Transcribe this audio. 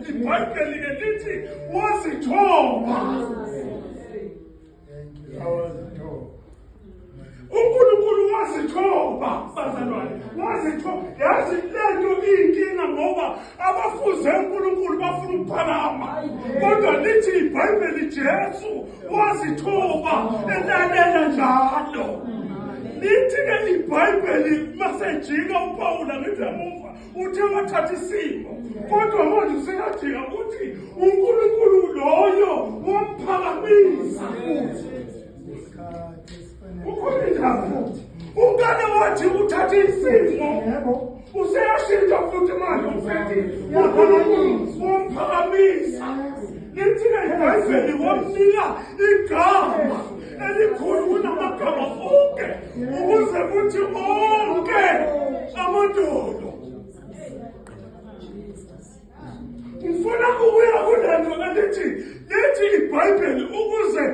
iBhayibheli ke lithi wazithoba. uNkulunkulu wazithoba, bazalwane, wazithoba. Yazi lento iyinkinga ngoba abafuze uNkulunkulu bafuna ukuphakama. Kodwa lithi iBhayibheli Jesu wazithoba elalela njalo. Lithi-ke iBhayibheli masejika uPawula ngithi emuva uthe wathatha isimo. Kodwa manje useyajika uthi uNkulunkulu loyo wamphakamisa futhi. Ukhulindaba ungane wathi uthatha isimo useyashintsha futhi manje usethi wamphakamisa. Lithi-ke iBhayibheli wamnika igama elikhulu kunamagama onke ukuze kuthi onke amadolo. Ngifuna ukuya kulento elithi iBhayibheli ukuze